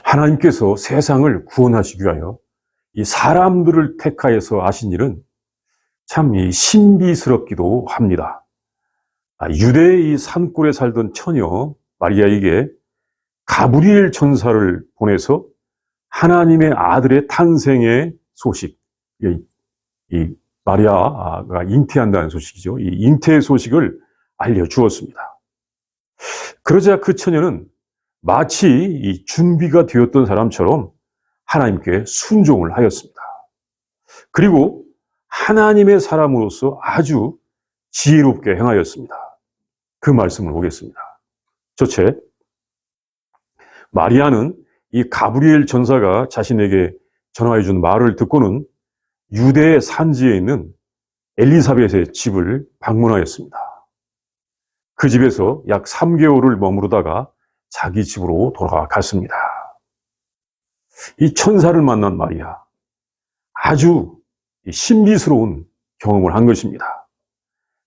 하나님께서 세상을 구원하시기 위하여 이 사람들을 택하여서 하신 일은 참 신비스럽기도 합니다. 유대의 이 산골에 살던 처녀 마리아에게 가브리엘 천사를 보내서 하나님의 아들의 탄생의 소식, 이 마리아가 잉태한다는 소식이죠. 이 잉태의 소식을 알려주었습니다. 그러자 그 처녀는 마치 이 준비가 되었던 사람처럼 하나님께 순종을 하였습니다. 그리고 하나님의 사람으로서 아주 지혜롭게 행하였습니다. 그 말씀을 보겠습니다. 첫째, 마리아는 이 가브리엘 전사가 자신에게 전화해 준 말을 듣고는 유대의 산지에 있는 엘리사벳의 집을 방문하였습니다. 그 집에서 약 3개월을 머무르다가 자기 집으로 돌아갔습니다. 이 천사를 만난 마리아, 아주 신비스러운 경험을 한 것입니다.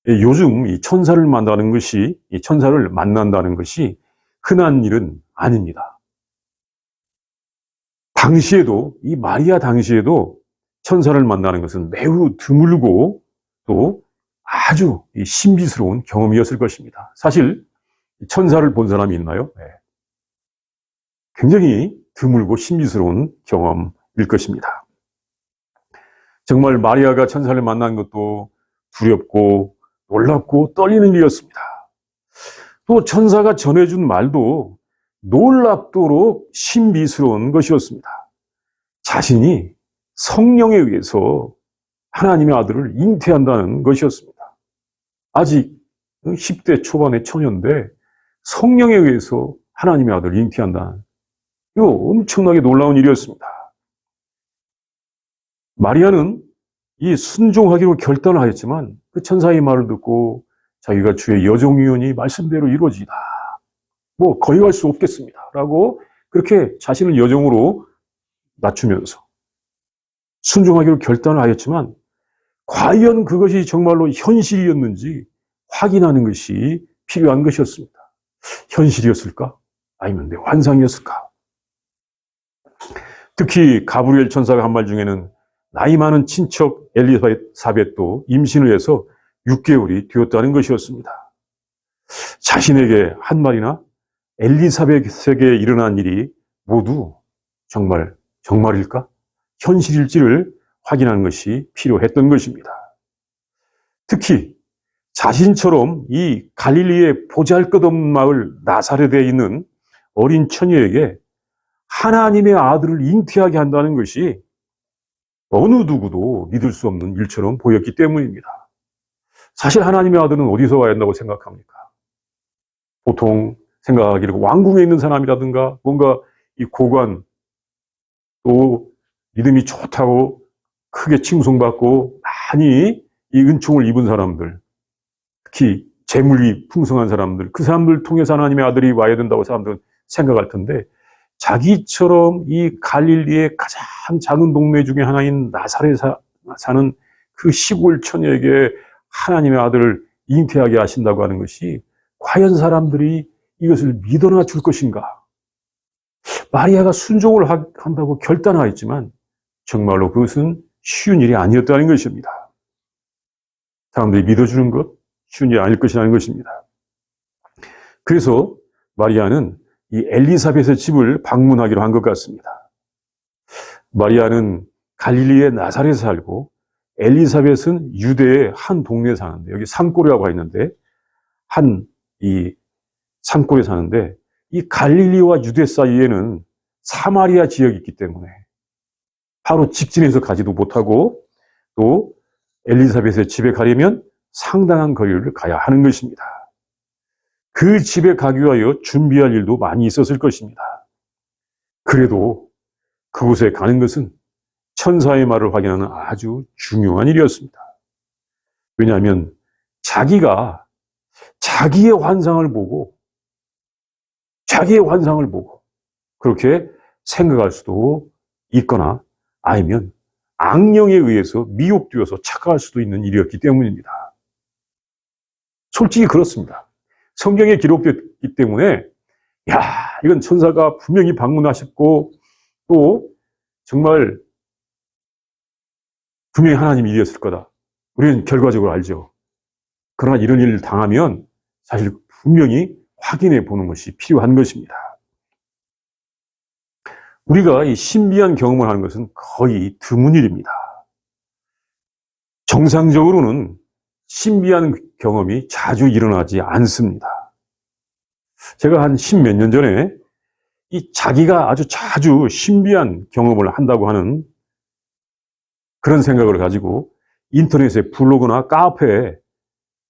요즘 이 천사를 만나는 것이, 이 천사를 만난다는 것이 흔한 일은 아닙니다. 당시에도, 이 마리아 당시에도 천사를 만나는 것은 매우 드물고 또 아주 신비스러운 경험이었을 것입니다. 사실 천사를 본 사람이 있나요? 네. 굉장히 드물고 신비스러운 경험일 것입니다. 정말 마리아가 천사를 만난 것도 두렵고 놀랍고 떨리는 일이었습니다. 또 천사가 전해준 말도 놀랍도록 신비스러운 것이었습니다. 자신이 성령에 의해서 하나님의 아들을 잉태한다는 것이었습니다. 아직 10대 초반의 처녀인데 성령에 의해서 하나님의 아들을 잉태한다는, 이거 엄청나게 놀라운 일이었습니다. 마리아는 이 순종하기로 결단을 하였지만 그 천사의 말을 듣고 자기가 주의 여종이오니 말씀대로 이루어지다, 뭐 거역할 수 없겠습니다 라고 그렇게 자신을 여종으로 낮추면서 순종하기로 결단을 하였지만 과연 그것이 정말로 현실이었는지 확인하는 것이 필요한 것이었습니다. 현실이었을까? 아니면 내 환상이었을까? 특히 가브리엘 천사가 한 말 중에는 나이 많은 친척 엘리사벳도 임신을 해서 6개월이 되었다는 것이었습니다. 자신에게 한 말이나 엘리사벳에게 일어난 일이 모두 정말일까? 현실일지를 확인하는 것이 필요했던 것입니다. 특히 자신처럼 이 갈릴리의 보잘것없는 마을 나사렛에 있는 어린 처녀에게 하나님의 아들을 잉태하게 한다는 것이 어느 누구도 믿을 수 없는 일처럼 보였기 때문입니다. 사실 하나님의 아들은 어디서 와야 한다고 생각합니까? 보통 생각하기를 왕궁에 있는 사람이라든가 뭔가 이 고관, 또 믿음이 좋다고 크게 칭송받고 많이 이 은총을 입은 사람들, 특히 재물이 풍성한 사람들, 그 사람들 통해서 하나님의 아들이 와야 된다고 사람들은 생각할 텐데, 자기처럼 이 갈릴리의 가장 작은 동네 중에 하나인 나사렛에 사는 그 시골 처녀에게 하나님의 아들을 잉태하게 하신다고 하는 것이 과연 사람들이 이것을 믿어나 줄 것인가? 마리아가 순종을 한다고 결단하였지만 정말로 그것은 쉬운 일이 아니었다는 것입니다. 사람들이 믿어주는 것 쉬운 일이 아닐 것이라는 것입니다. 그래서 마리아는 이 엘리사벳의 집을 방문하기로 한 것 같습니다. 마리아는 갈릴리의 나사렛에 살고 엘리사벳은 유대의 한 동네에 사는데, 여기 산골이라고 하는데 이 산골에 사는데, 이 갈릴리와 유대 사이에는 사마리아 지역이 있기 때문에 바로 직진해서 가지도 못하고 또 엘리사벳의 집에 가려면 상당한 거리를 가야 하는 것입니다. 그 집에 가기 위하여 준비할 일도 많이 있었을 것입니다. 그래도 그곳에 가는 것은 천사의 말을 확인하는 아주 중요한 일이었습니다. 왜냐하면 자기가 자기의 환상을 보고 그렇게 생각할 수도 있거나 아니면 악령에 의해서 미혹되어서 착각할 수도 있는 일이었기 때문입니다. 솔직히 그렇습니다. 성경에 기록되었기 때문에 야, 이건 천사가 분명히 방문하셨고 또 정말 분명히 하나님이 일이었을 거다. 우리는 결과적으로 알죠. 그러나 이런 일을 당하면 사실 분명히 확인해 보는 것이 필요한 것입니다. 우리가 이 신비한 경험을 하는 것은 거의 드문 일입니다. 정상적으로는 신비한 경험이 자주 일어나지 않습니다. 제가 한 10몇 년 전에 이 자기가 아주 자주 신비한 경험을 한다고 하는 그런 생각을 가지고 인터넷에 블로그나 카페에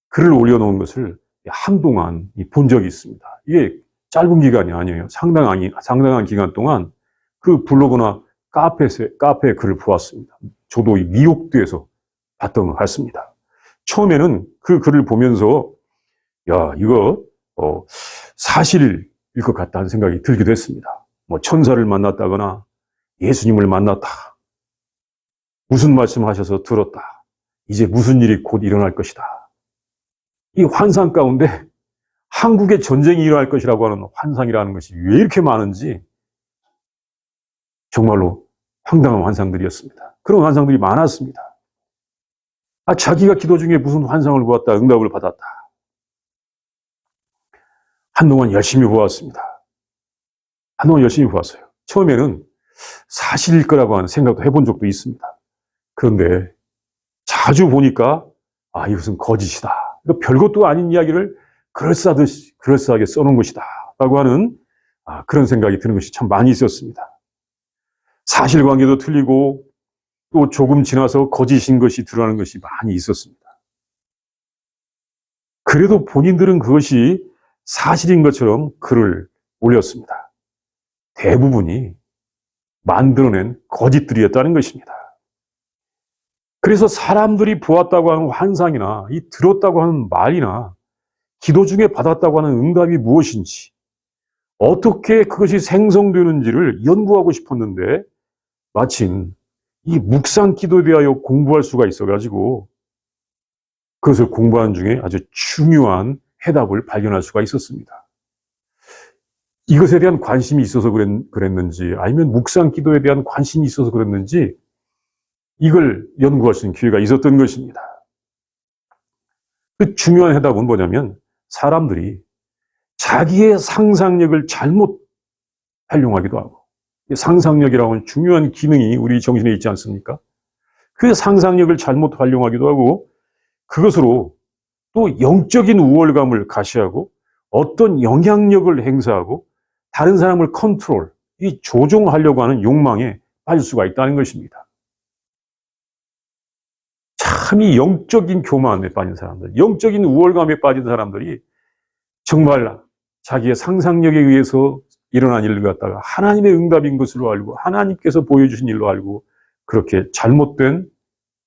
글을 올려놓은 것을 한동안 본 적이 있습니다. 이게 짧은 기간이 아니에요. 상당한 기간 동안 그 블로그나 카페에 글을 보았습니다. 저도 미혹돼서 봤던 것 같습니다. 처음에는 그 글을 보면서 야, 이거 사실일 것 같다는 생각이 들기도 했습니다. 뭐 천사를 만났다거나 예수님을 만났다. 무슨 말씀하셔서 들었다. 이제 무슨 일이 곧 일어날 것이다. 이 환상 가운데 한국에 전쟁이 일어날 것이라고 하는 환상이라는 것이 왜 이렇게 많은지 정말로 황당한 환상들이었습니다. 그런 환상들이 많았습니다. 자기가 기도 중에 무슨 환상을 보았다, 응답을 받았다. 한동안 열심히 보았습니다. 한동안 열심히 보았어요. 처음에는 사실일 거라고 하는 생각도 해본 적도 있습니다. 그런데 자주 보니까 이것은 거짓이다. 별것도 아닌 이야기를 그럴싸하게 써놓은 것이다. 라고 하는 그런 생각이 드는 것이 참 많이 있었습니다. 사실관계도 틀리고 또 조금 지나서 거짓인 것이 드러나는 것이 많이 있었습니다. 그래도 본인들은 그것이 사실인 것처럼 글을 올렸습니다. 대부분이 만들어낸 거짓들이었다는 것입니다. 그래서 사람들이 보았다고 하는 환상이나 들었다고 하는 말이나 기도 중에 받았다고 하는 응답이 무엇인지 어떻게 그것이 생성되는지를 연구하고 싶었는데 마침 이 묵상 기도에 대하여 공부할 수가 있어가지고 그것을 공부하는 중에 아주 중요한 해답을 발견할 수가 있었습니다. 이것에 대한 관심이 있어서 그랬는지 아니면 묵상 기도에 대한 관심이 있어서 그랬는지 이걸 연구할 수 있는 기회가 있었던 것입니다. 그 중요한 해답은 뭐냐면 사람들이 자기의 상상력을 잘못 활용하기도 하고 상상력이라고 하는 중요한 기능이 우리 정신에 있지 않습니까? 그 상상력을 잘못 활용하기도 하고 그것으로 또 영적인 우월감을 가시하고 어떤 영향력을 행사하고 다른 사람을 조종하려고 하는 욕망에 빠질 수가 있다는 것입니다. 참 이 영적인 교만에 빠진 사람들, 영적인 우월감에 빠진 사람들이 정말 자기의 상상력에 의해서 일어난 일을 갖다가 하나님의 응답인 것으로 알고 하나님께서 보여주신 일로 알고 그렇게 잘못된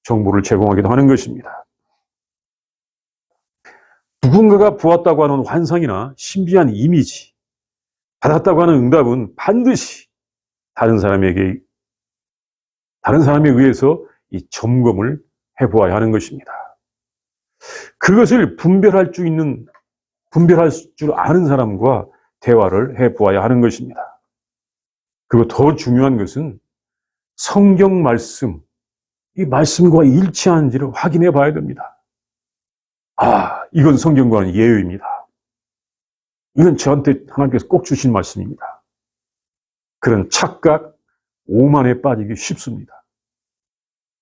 정보를 제공하기도 하는 것입니다. 누군가가 보았다고 하는 환상이나 신비한 이미지, 받았다고 하는 응답은 반드시 다른 사람에 의해서 이 점검을 해보아야 하는 것입니다. 그것을 분별할 줄 아는 사람과 대화를 해보아야 하는 것입니다. 그리고 더 중요한 것은 성경 말씀, 이 말씀과 일치하는지를 확인해 봐야 됩니다. 이건 성경과는 예외입니다. 이건 저한테 하나님께서 꼭 주신 말씀입니다. 그런 착각, 오만에 빠지기 쉽습니다.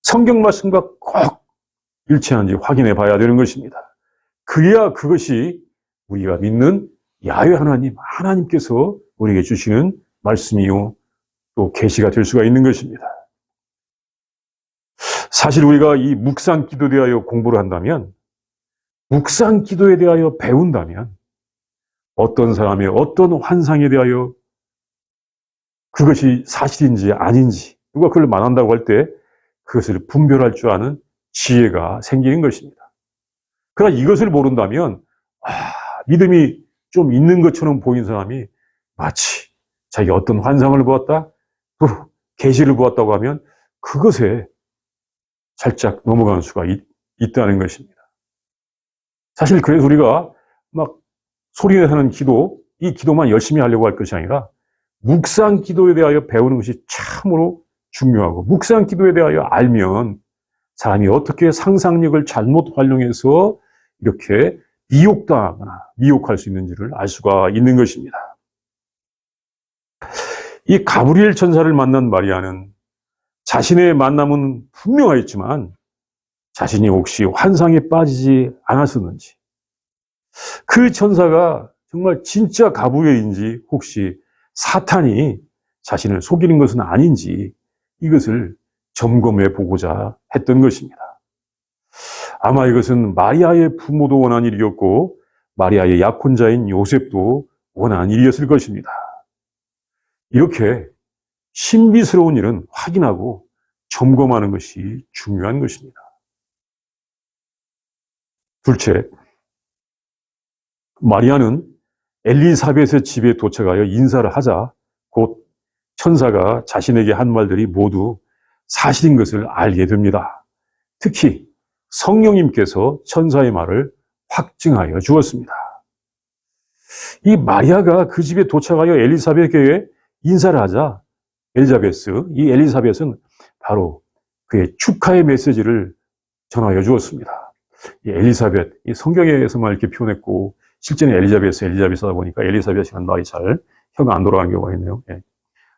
성경 말씀과 꼭 일치하는지 확인해 봐야 되는 것입니다. 그래야 그것이 우리가 믿는 야훼 하나님께서 우리에게 주시는 말씀이요 또 계시가 될 수가 있는 것입니다. 사실 우리가 이 묵상 기도에 대하여 공부를 한다면, 묵상 기도에 대하여 배운다면 어떤 사람의 어떤 환상에 대하여 그것이 사실인지 아닌지 누가 그걸 말한다고 할 때 그것을 분별할 줄 아는 지혜가 생기는 것입니다. 그러나 이것을 모른다면 믿음이 좀 있는 것처럼 보이는 사람이 마치 자기가 어떤 환상을 보았다 또 계시를 보았다고 하면 그것에 살짝 넘어가는 수가 있다는 것입니다. 사실 그래서 우리가 막 소리내서 하는 기도, 이 기도만 열심히 하려고 할 것이 아니라 묵상 기도에 대하여 배우는 것이 참으로 중요하고, 묵상 기도에 대하여 알면 사람이 어떻게 상상력을 잘못 활용해서 이렇게 미혹당하거나 미혹할 수 있는지를 알 수가 있는 것입니다. 이 가브리엘 천사를 만난 마리아는 자신의 만남은 분명하였지만 자신이 혹시 환상에 빠지지 않았었는지, 그 천사가 정말 진짜 가브리엘인지 혹시 사탄이 자신을 속이는 것은 아닌지 이것을 점검해 보고자 했던 것입니다. 아마 이것은 마리아의 부모도 원한 일이었고 마리아의 약혼자인 요셉도 원한 일이었을 것입니다. 이렇게 신비스러운 일은 확인하고 점검하는 것이 중요한 것입니다. 둘째, 마리아는 엘리사벳의 집에 도착하여 인사를 하자 곧 천사가 자신에게 한 말들이 모두 사실인 것을 알게 됩니다. 특히 성령님께서 천사의 말을 확증하여 주었습니다. 이 마리아가 그 집에 도착하여 엘리사벳에게 인사를 하자 이 엘리사벳은 바로 그의 축하의 메시지를 전하여 주었습니다. 이 엘리사벳, 이 성경에서만 이렇게 표현했고 실제는 엘리자베스하다 보니까 엘리사벳이라는 말이 잘 혀가 안 돌아간 경우가 있네요. 예.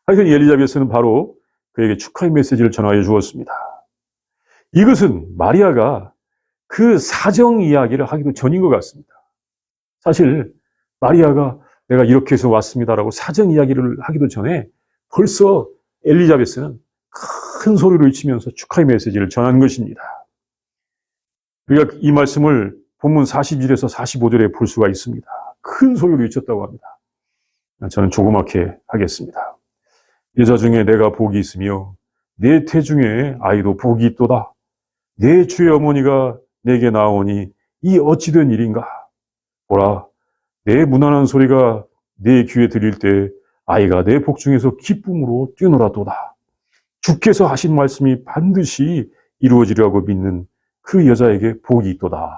하여튼 엘리자베스는 바로 그에게 축하의 메시지를 전하여 주었습니다. 이것은 마리아가 그 사정 이야기를 하기도 전인 것 같습니다. 사실 마리아가 내가 이렇게 해서 왔습니다라고 사정 이야기를 하기도 전에 벌써 엘리자베스는 큰 소리로 외치면서 축하의 메시지를 전한 것입니다. 우리가 이 말씀을 본문 41에서 45절에 볼 수가 있습니다. 큰 소리로 외쳤다고 합니다. 저는 조그맣게 하겠습니다. 여자 중에 내가 복이 있으며 내 태중에 아이도 복이 있도다. 내 주의 어머니가 내게 나오니 이 어찌된 일인가. 보라, 내 무난한 소리가 내 귀에 들릴 때 아이가 내 복중에서 기쁨으로 뛰어놀았도다. 주께서 하신 말씀이 반드시 이루어지리라고 믿는 그 여자에게 복이 있도다.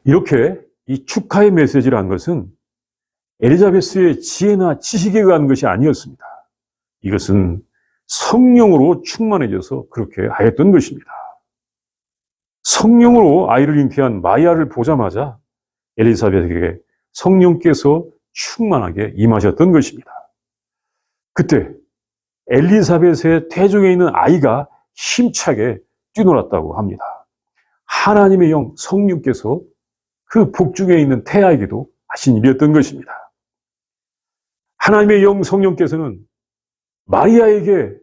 이렇게 이 축하의 메시지라는 것은 엘리자베스의 지혜나 지식에 의한 것이 아니었습니다. 이것은 성령으로 충만해져서 그렇게 하였던 것입니다. 성령으로 아이를 잉태한 마리아를 보자마자 엘리사벳에게 성령께서 충만하게 임하셨던 것입니다. 그때 엘리사벳의 태중에 있는 아이가 힘차게 뛰놀았다고 합니다. 하나님의 영 성령께서 그 복중에 있는 태아에게도 하신 일이었던 것입니다. 하나님의 영 성령께서는 마리아에게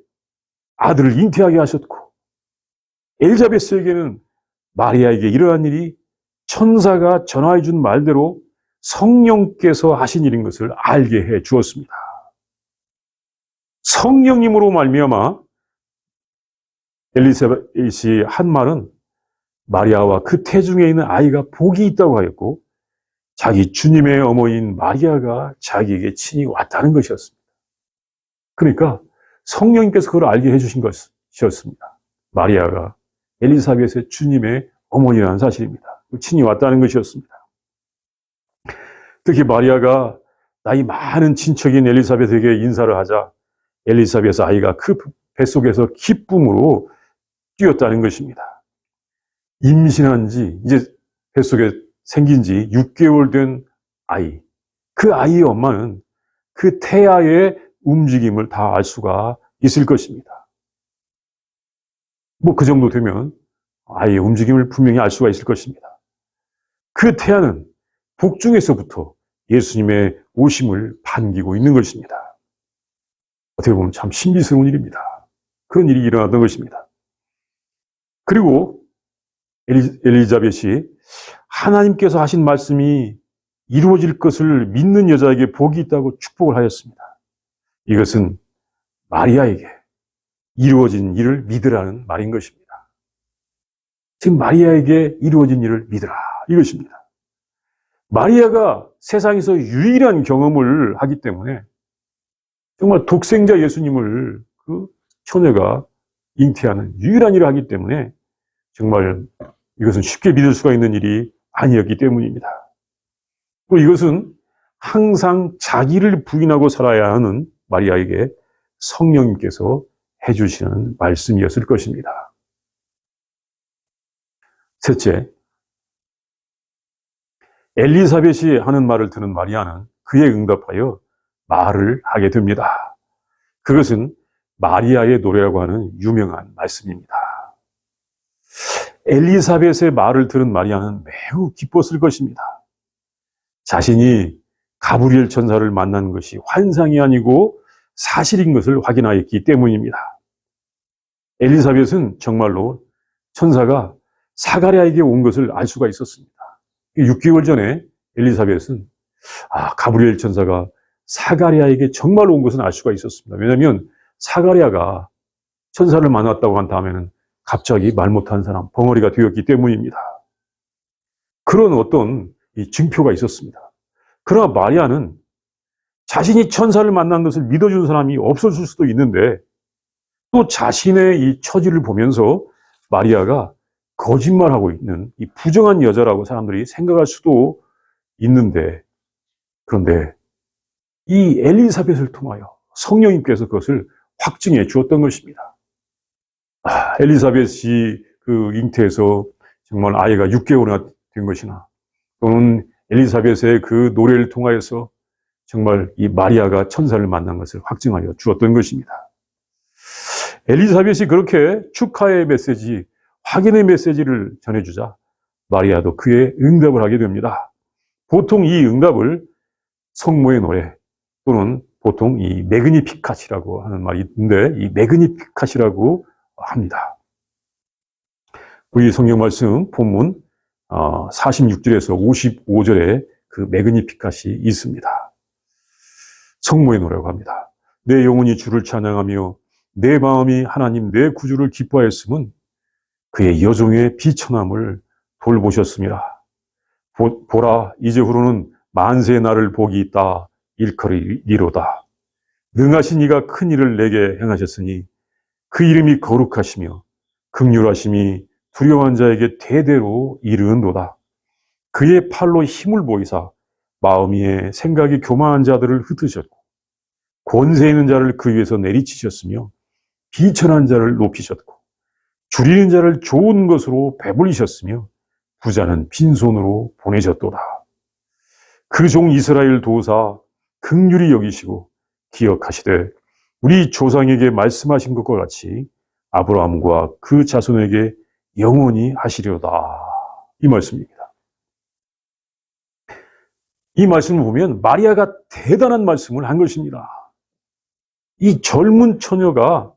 아들을 잉태하게 하셨고 엘리자베스에게는 마리아에게 이러한 일이 천사가 전하해 준 말대로 성령께서 하신 일인 것을 알게 해 주었습니다. 성령님으로 말미암아 엘리사벳이 한 말은 마리아와 그 태중에 있는 아이가 복이 있다고 하였고 자기 주님의 어머니인 마리아가 자기에게 친히 왔다는 것이었습니다. 그러니까 성령님께서 그걸 알게 해주신 것이었습니다. 마리아가 엘리사벳의 주님의 어머니라는 사실입니다. 친히 왔다는 것이었습니다. 특히 마리아가 나이 많은 친척인 엘리사벳에게 인사를 하자 엘리사벳의 아이가 그 뱃속에서 기쁨으로 뛰었다는 것입니다. 임신한 지 이제 뱃속에 생긴 지 6개월 된 아이, 그 아이의 엄마는 그 태아의 움직임을 다 알 수가 있을 것입니다. 뭐 그 정도 되면 아이의 움직임을 분명히 알 수가 있을 것입니다. 그 태아는 복중에서부터 예수님의 오심을 반기고 있는 것입니다. 어떻게 보면 참 신비스러운 일입니다. 그런 일이 일어났던 것입니다. 그리고 엘리자벳이 하나님께서 하신 말씀이 이루어질 것을 믿는 여자에게 복이 있다고 축복을 하였습니다. 이것은 마리아에게 이루어진 일을 믿으라는 말인 것입니다. 지금 마리아에게 이루어진 일을 믿으라 이것입니다. 마리아가 세상에서 유일한 경험을 하기 때문에 정말 독생자 예수님을 그 처녀가 잉태하는 유일한 일을 하기 때문에 정말 이것은 쉽게 믿을 수가 있는 일이 아니었기 때문입니다. 또 이것은 항상 자기를 부인하고 살아야 하는 마리아에게 성령님께서 해주시는 말씀이었을 것입니다. 셋째, 엘리사벳이 하는 말을 듣는 마리아는 그에 응답하여 말을 하게 됩니다. 그것은 마리아의 노래라고 하는 유명한 말씀입니다. 엘리사벳의 말을 들은 마리아는 매우 기뻤을 것입니다. 자신이 가브리엘 천사를 만난 것이 환상이 아니고 사실인 것을 확인하였기 때문입니다. 엘리사벳은 정말로 천사가 사가랴에게 온 것을 알 수가 있었습니다. 6개월 전에 엘리사벳은 가브리엘 천사가 사가랴에게 정말로 온 것은 알 수가 있었습니다. 왜냐하면 사가랴가 천사를 만났다고 한 다음에는 갑자기 말 못하는 사람, 벙어리가 되었기 때문입니다. 그런 어떤 증표가 있었습니다. 그러나 마리아는 자신이 천사를 만난 것을 믿어준 사람이 없었을 수도 있는데 또 자신의 이 처지를 보면서 마리아가 거짓말하고 있는 이 부정한 여자라고 사람들이 생각할 수도 있는데, 그런데 이 엘리사벳을 통하여 성령님께서 그것을 확증해 주었던 것입니다. 엘리사벳이 그 잉태해서 정말 아이가 6개월이나 된 것이나, 또는 엘리사벳의 그 노래를 통하여서 정말 이 마리아가 천사를 만난 것을 확증하여 주었던 것입니다. 엘리사벳이 그렇게 축하의 메시지, 확인의 메시지를 전해주자 마리아도 그에 응답을 하게 됩니다. 보통 이 응답을 성모의 노래, 또는 보통 이 매그니피캇이라고 하는 말이 있는데, 이 매그니피캇이라고 합니다. 우리 성경 말씀 본문 46절에서 55절에 그 매그니피캇이 있습니다. 성모의 노래라고 합니다. 내 영혼이 주를 찬양하며 내 마음이 하나님 내 구주를 기뻐하였음은 그의 여종의 비천함을 돌보셨습니다. 보라, 이제후로는 만세의 날을 복이 있다 일컬이리로다. 능하신 이가 큰 일을 내게 행하셨으니 그 이름이 거룩하시며 긍휼하심이 두려워한 자에게 대대로 이르는도다. 그의 팔로 힘을 보이사 마음 위에 생각이 교만한 자들을 흩으셨고 권세 있는 자를 그 위에서 내리치셨으며 비천한 자를 높이셨고 줄이는 자를 좋은 것으로 배불리셨으며 부자는 빈손으로 보내셨도다. 그 종 이스라엘 도우사 긍휼히 여기시고 기억하시되 우리 조상에게 말씀하신 것과 같이 아브라함과 그 자손에게 영원히 하시려다. 이 말씀입니다. 이 말씀을 보면 마리아가 대단한 말씀을 한 것입니다. 이 젊은 처녀가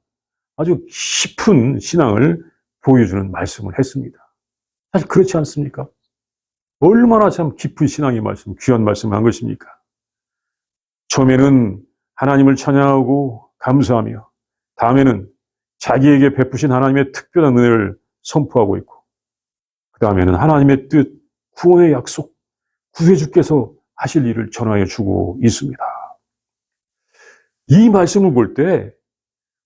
아주 깊은 신앙을 보여주는 말씀을 했습니다. 사실 그렇지 않습니까? 얼마나 참 깊은 신앙의 말씀, 귀한 말씀을 한 것입니까? 처음에는 하나님을 찬양하고 감사하며, 다음에는 자기에게 베푸신 하나님의 특별한 은혜를 선포하고 있고, 그 다음에는 하나님의 뜻, 구원의 약속, 구세주께서 하실 일을 전하여 주고 있습니다. 이 말씀을 볼 때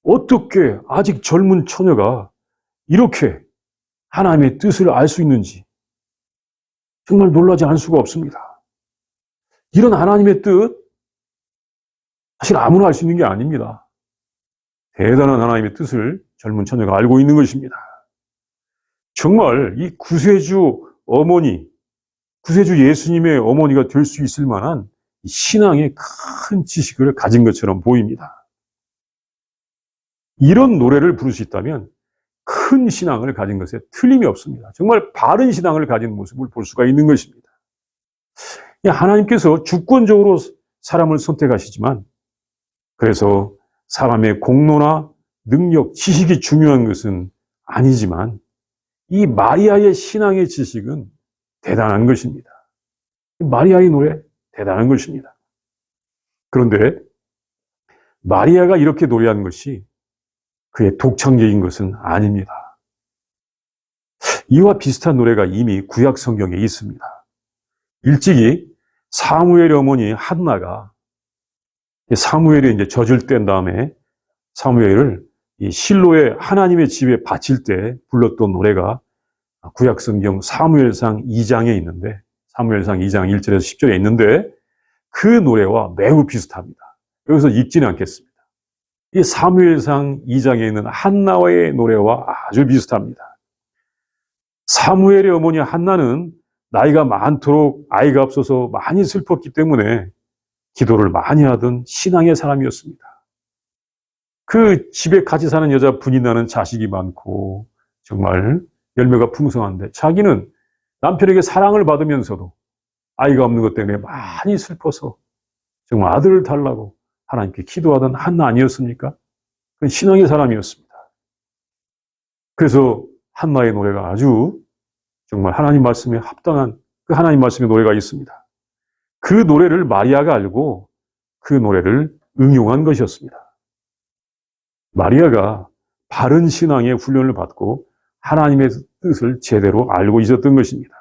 어떻게 아직 젊은 처녀가 이렇게 하나님의 뜻을 알 수 있는지 정말 놀라지 않을 수가 없습니다. 이런 하나님의 뜻, 사실 아무나 알 수 있는 게 아닙니다. 대단한 하나님의 뜻을 젊은 처녀가 알고 있는 것입니다. 정말 이 구세주 어머니, 구세주 예수님의 어머니가 될 수 있을 만한 신앙의 큰 지식을 가진 것처럼 보입니다. 이런 노래를 부를 수 있다면 큰 신앙을 가진 것에 틀림이 없습니다. 정말 바른 신앙을 가진 모습을 볼 수가 있는 것입니다. 하나님께서 주권적으로 사람을 선택하시지만, 그래서 사람의 공로나 능력, 지식이 중요한 것은 아니지만 이 마리아의 신앙의 지식은 대단한 것입니다. 마리아의 노래 대단한 것입니다. 그런데 마리아가 이렇게 노래한 것이 그의 독창적인 것은 아닙니다. 이와 비슷한 노래가 이미 구약 성경에 있습니다. 일찍이 사무엘의 어머니 한나가 사무엘이 이제 젖을 뗀 다음에 사무엘을 이 실로의 하나님의 집에 바칠 때 불렀던 노래가 구약 성경 사무엘상 2장에 있는데, 사무엘상 2장 1절에서 10절에 있는데 그 노래와 매우 비슷합니다. 여기서 읽지는 않겠습니다. 이 사무엘상 2장에 있는 한나의 노래와 아주 비슷합니다. 사무엘의 어머니 한나는 나이가 많도록 아이가 없어서 많이 슬펐기 때문에 기도를 많이 하던 신앙의 사람이었습니다. 그 집에 같이 사는 여자 분이 자식이 많고 정말 열매가 풍성한데 자기는 남편에게 사랑을 받으면서도 아이가 없는 것 때문에 많이 슬퍼서 정말 아들을 달라고 하나님께 기도하던 한나 아니었습니까? 그건 신앙의 사람이었습니다. 그래서 한나의 노래가 아주 정말 하나님 말씀에 합당한 그 하나님 말씀의 노래가 있습니다. 그 노래를 마리아가 알고 그 노래를 응용한 것이었습니다. 마리아가 바른 신앙의 훈련을 받고 하나님의 뜻을 제대로 알고 있었던 것입니다.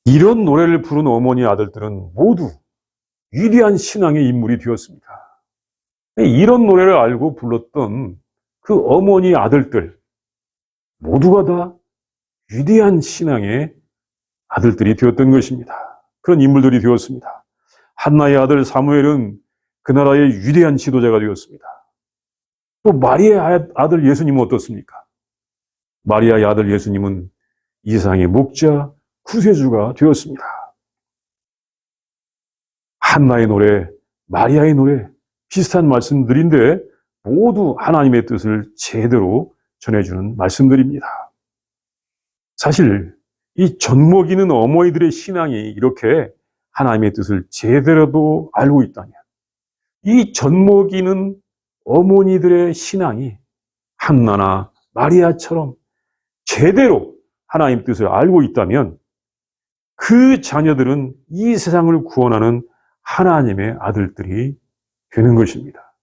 이런 노래를 부른 어머니 아들들은 모두 위대한 신앙의 인물이 되었습니다. 이런 노래를 알고 불렀던 그 어머니 아들들 모두가 다 위대한 신앙의 아들들이 되었던 것입니다. 그런 인물들이 되었습니다. 한나의 아들 사무엘은 그 나라의 위대한 지도자가 되었습니다. 또 마리아의 아들 예수님은 어떻습니까? 마리아의 아들 예수님은 이 세상의 목자, 구세주가 되었습니다. 한나의 노래, 마리아의 노래, 비슷한 말씀들인데 모두 하나님의 뜻을 제대로 전해주는 말씀들입니다. 사실 이 젖먹이는 어머니들의 신앙이 이렇게 하나님의 뜻을 제대로도 알고 있다면 이 젖먹이는 어머니들의 신앙이 한나나 마리아처럼 제대로 하나님 뜻을 알고 있다면 그 자녀들은 이 세상을 구원하는 하나님의 아들들이 되는 것입니다.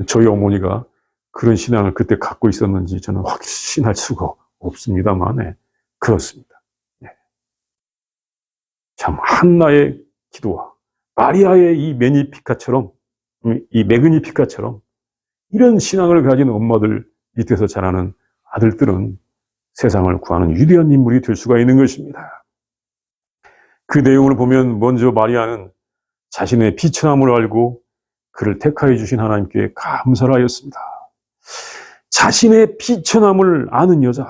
저희 어머니가 그런 신앙을 그때 갖고 있었는지 저는 확신할 수가 없습니다만, 네, 그렇습니다. 네. 참, 한나의 기도와 마리아의 이 매그니피카처럼 이런 신앙을 가진 엄마들 밑에서 자라는 아들들은 세상을 구하는 위대한 인물이 될 수가 있는 것입니다. 그 내용을 보면 먼저 마리아는 자신의 비천함을 알고 그를 택하여 주신 하나님께 감사를 하였습니다. 자신의 비천함을 아는 여자.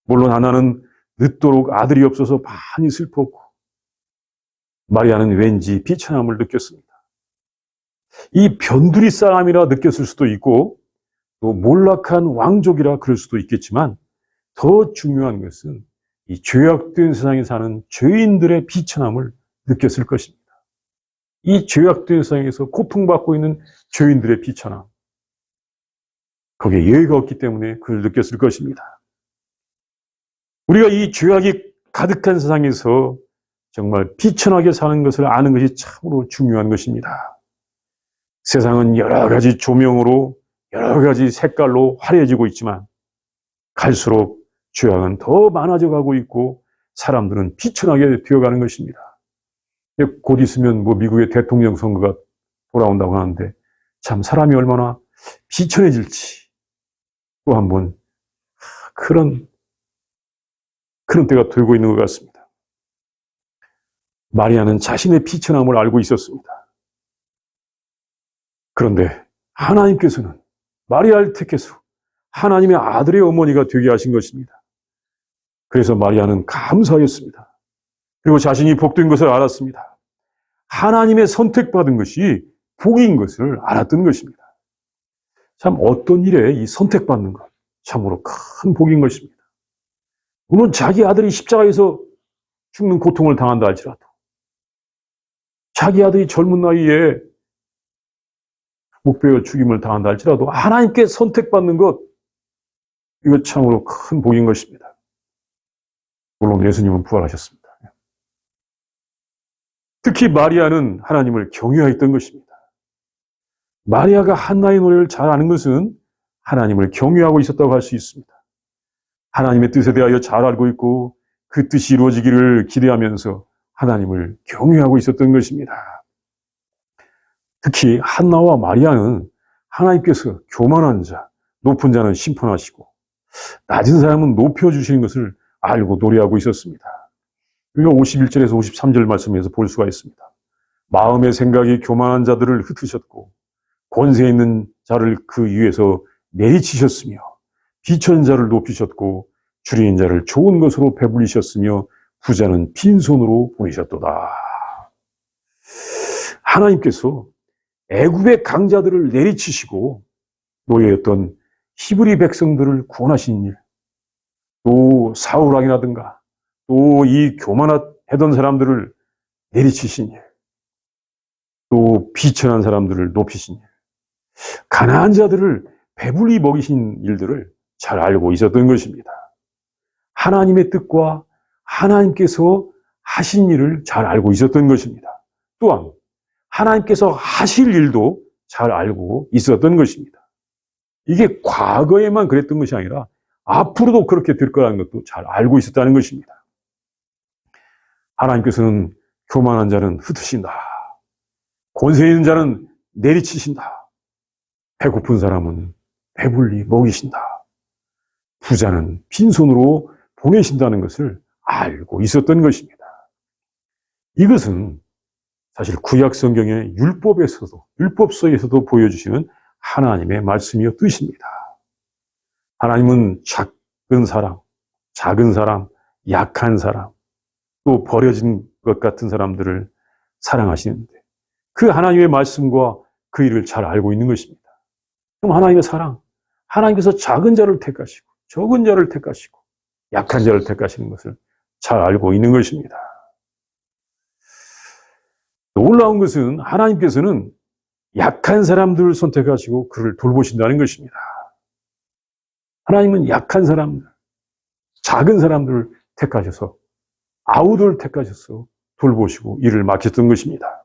물론 하나는 늦도록 아들이 없어서 많이 슬펐고 마리아는 왠지 비천함을 느꼈습니다. 이 변두리 사람이라 느꼈을 수도 있고 또 몰락한 왕족이라 그럴 수도 있겠지만 더 중요한 것은 이 죄악된 세상에 사는 죄인들의 비천함을 느꼈을 것입니다. 이 죄악된 세상에서 고통받고 있는 죄인들의 비천함. 거기에 예의가 없기 때문에 그걸 느꼈을 것입니다. 우리가 이 죄악이 가득한 세상에서 정말 비천하게 사는 것을 아는 것이 참으로 중요한 것입니다. 세상은 여러 가지 조명으로 여러 가지 색깔로 화려해지고 있지만 갈수록 죄악은 더 많아져 가고 있고 사람들은 비천하게 되어가는 것입니다. 곧 있으면 미국의 대통령 선거가 돌아온다고 하는데 참 사람이 얼마나 비천해질지 또 한번 그런 때가 돌고 있는 것 같습니다. 마리아는 자신의 비천함을 알고 있었습니다. 그런데 하나님께서는 마리아를 택해서 하나님의 아들의 어머니가 되게 하신 것입니다. 그래서 마리아는 감사했습니다. 그리고 자신이 복된 것을 알았습니다. 하나님의 선택받은 것이 복인 것을 알았던 것입니다. 참 어떤 일에 이 선택받는 것 참으로 큰 복인 것입니다. 물론 자기 아들이 십자가에서 죽는 고통을 당한다 할지라도 자기 아들이 젊은 나이에 목베어 죽임을 당한다 할지라도 하나님께 선택받는 것 이거 참으로 큰 복인 것입니다. 물론 예수님은 부활하셨습니다. 특히 마리아는 하나님을 경외하였던 것입니다. 마리아가 한나의 노래를 잘 아는 것은 하나님을 경외하고 있었다고 할 수 있습니다. 하나님의 뜻에 대하여 잘 알고 있고 그 뜻이 이루어지기를 기대하면서 하나님을 경외하고 있었던 것입니다. 특히 한나와 마리아는 하나님께서 교만한 자, 높은 자는 심판하시고 낮은 사람은 높여주시는 것을 알고 노래하고 있었습니다. 우리가 51절에서 53절 말씀에서 볼 수가 있습니다. 마음의 생각이 교만한 자들을 흩으셨고 권세 있는 자를 그 위에서 내리치셨으며 비천한 자를 높이셨고 줄이는 자를 좋은 것으로 배불리셨으며 부자는 빈손으로 보내셨도다. 하나님께서 애굽의 강자들을 내리치시고 노예였던 히브리 백성들을 구원하신 일, 또 사울 왕이라든가 또 이 교만하던 사람들을 내리치신 일, 또 비천한 사람들을 높이신 일, 가난한 자들을 배불리 먹이신 일들을 잘 알고 있었던 것입니다. 하나님의 뜻과 하나님께서 하신 일을 잘 알고 있었던 것입니다. 또한 하나님께서 하실 일도 잘 알고 있었던 것입니다. 이게 과거에만 그랬던 것이 아니라 앞으로도 그렇게 될 거라는 것도 잘 알고 있었다는 것입니다. 하나님께서는 교만한 자는 흩으신다. 권세 있는 자는 내리치신다. 배고픈 사람은 배불리 먹이신다. 부자는 빈손으로 보내신다는 것을 알고 있었던 것입니다. 이것은 사실 구약 성경의 율법서에서도 보여주시는 하나님의 말씀이요 뜻입니다. 하나님은 작은 사람, 약한 사람, 또 버려진 것 같은 사람들을 사랑하시는데 그 하나님의 말씀과 그 일을 잘 알고 있는 것입니다. 그럼 하나님의 사랑, 하나님께서 작은 자를 택하시고 적은 자를 택하시고 약한 자를 택하시는 것을 잘 알고 있는 것입니다. 놀라운 것은 하나님께서는 약한 사람들을 선택하시고 그를 돌보신다는 것입니다. 하나님은 약한 사람들, 작은 사람들을 택하셔서 아우들을 택하셔서 돌보시고 일을 맡겼던 것입니다.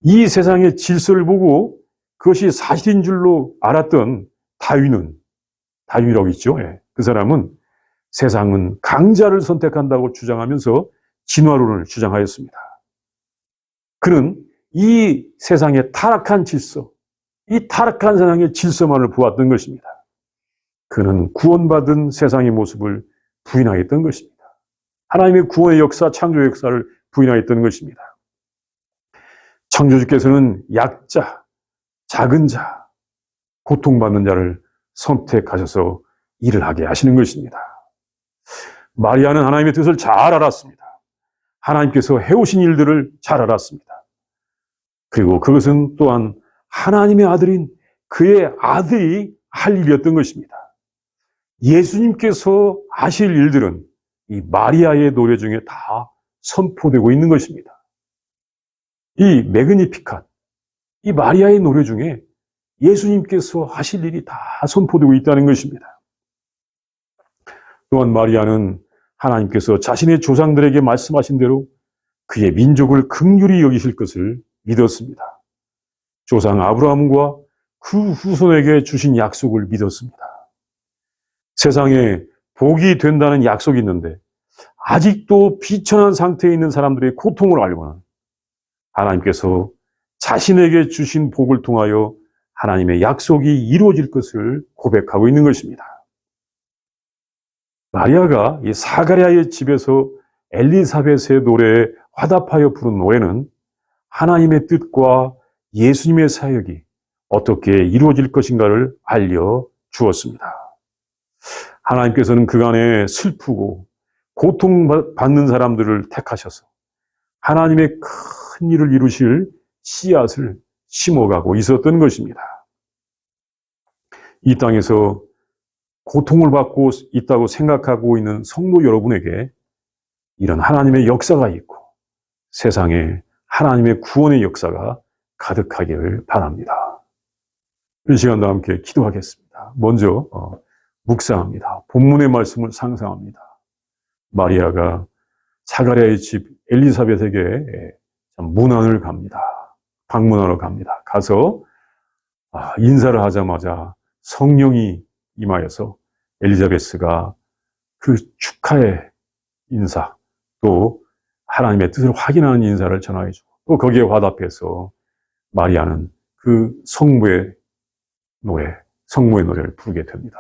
이 세상의 질서를 보고 그것이 사실인 줄로 알았던 다윈이라고 있죠. 예. 그 사람은 세상은 강자를 선택한다고 주장하면서 진화론을 주장하였습니다. 그는 이 세상의 타락한 질서, 이 타락한 세상의 질서만을 보았던 것입니다. 그는 구원받은 세상의 모습을 부인하였던 것입니다. 하나님의 구원의 역사, 창조의 역사를 부인하였던 것입니다. 창조주께서는 약자, 작은 자, 고통받는 자를 선택하셔서 일을 하게 하시는 것입니다. 마리아는 하나님의 뜻을 잘 알았습니다. 하나님께서 해오신 일들을 잘 알았습니다. 그리고 그것은 또한 하나님의 아들인 그의 아들이 할 일이었던 것입니다. 예수님께서 하실 일들은 이 마리아의 노래 중에 다 선포되고 있는 것입니다. 이 매그니피칸, 이 마리아의 노래 중에 예수님께서 하실 일이 다 선포되고 있다는 것입니다. 또한 마리아는 하나님께서 자신의 조상들에게 말씀하신 대로 그의 민족을 긍휼히 여기실 것을 믿었습니다. 조상 아브라함과 그 후손에게 주신 약속을 믿었습니다. 세상에 복이 된다는 약속이 있는데 아직도 비천한 상태에 있는 사람들의 고통을 알고는 하나님께서 자신에게 주신 복을 통하여 하나님의 약속이 이루어질 것을 고백하고 있는 것입니다. 마리아가 이 사가랴의 집에서 엘리사벳의 노래에 화답하여 부른 노래는 하나님의 뜻과 예수님의 사역이 어떻게 이루어질 것인가를 알려주었습니다. 하나님께서는 그간에 슬프고 고통받는 사람들을 택하셔서 하나님의 큰 일을 이루실 씨앗을 심어가고 있었던 것입니다. 이 땅에서 고통을 받고 있다고 생각하고 있는 성도 여러분에게 이런 하나님의 역사가 있고 세상에 하나님의 구원의 역사가 가득하기를 바랍니다. 이 시간도 함께 기도하겠습니다. 먼저 묵상합니다. 본문의 말씀을 상상합니다. 마리아가 사가랴의 집 엘리사벳에게 문안을 갑니다. 방문하러 갑니다. 가서 인사를 하자마자 성령이 임하여서 엘리자베스가 그 축하의 인사, 또 하나님의 뜻을 확인하는 인사를 전하여주고 또 거기에 화답해서 마리아는 그 성부의 노래, 성모의 노래를 부르게 됩니다.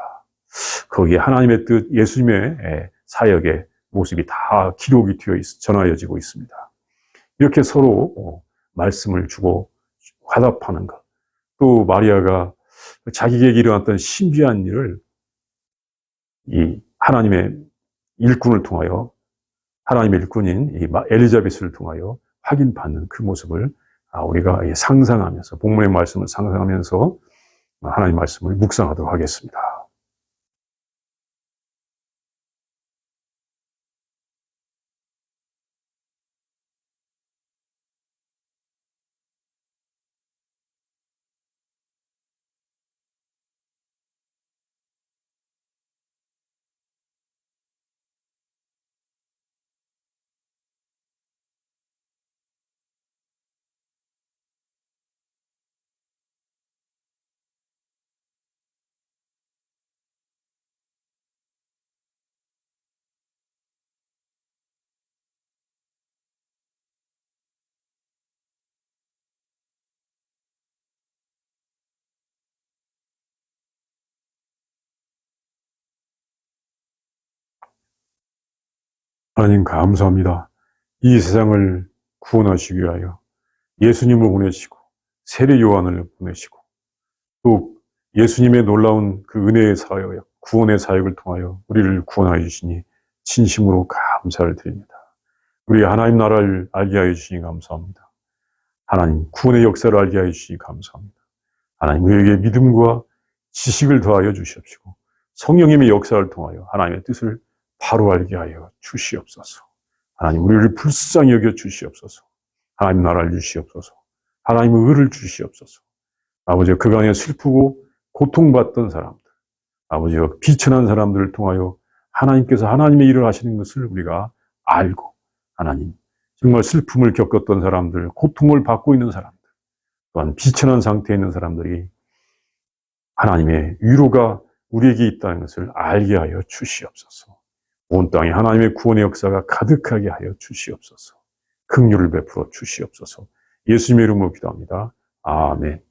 거기에 하나님의 뜻, 예수님의 사역의 모습이 다 기록이 되어 전하여지고 있습니다. 이렇게 서로 말씀을 주고 화답하는 것. 또 마리아가 자기에게 일어났던 신비한 일을 이 하나님의 일꾼을 통하여, 하나님의 일꾼인 이 엘리자베스를 통하여 확인받는 그 모습을 우리가 상상하면서, 본문의 말씀을 상상하면서 하나님 말씀을 묵상하도록 하겠습니다. 하나님 감사합니다. 이 세상을 구원하시기 위하여 예수님을 보내시고 세례 요한을 보내시고 또 예수님의 놀라운 그 은혜의 사역, 구원의 사역을 통하여 우리를 구원하여 주시니 진심으로 감사를 드립니다. 우리 하나님 나라를 알게 하여 주시니 감사합니다. 하나님 구원의 역사를 알게 하여 주시니 감사합니다. 하나님 우리에게 믿음과 지식을 더하여 주시옵시고 성령님의 역사를 통하여 하나님의 뜻을 바로 알게 하여 주시옵소서. 하나님 우리를 불쌍히 여겨 주시옵소서. 하나님 나라를 주시옵소서. 하나님의 의를 주시옵소서. 아버지가 그간에 슬프고 고통받던 사람들, 아버지가 비천한 사람들을 통하여 하나님께서 하나님의 일을 하시는 것을 우리가 알고, 하나님 정말 슬픔을 겪었던 사람들, 고통을 받고 있는 사람들, 또한 비천한 상태에 있는 사람들이 하나님의 위로가 우리에게 있다는 것을 알게 하여 주시옵소서. 온 땅에 하나님의 구원의 역사가 가득하게 하여 주시옵소서. 긍휼을 베풀어 주시옵소서. 예수님의 이름으로 기도합니다. 아멘.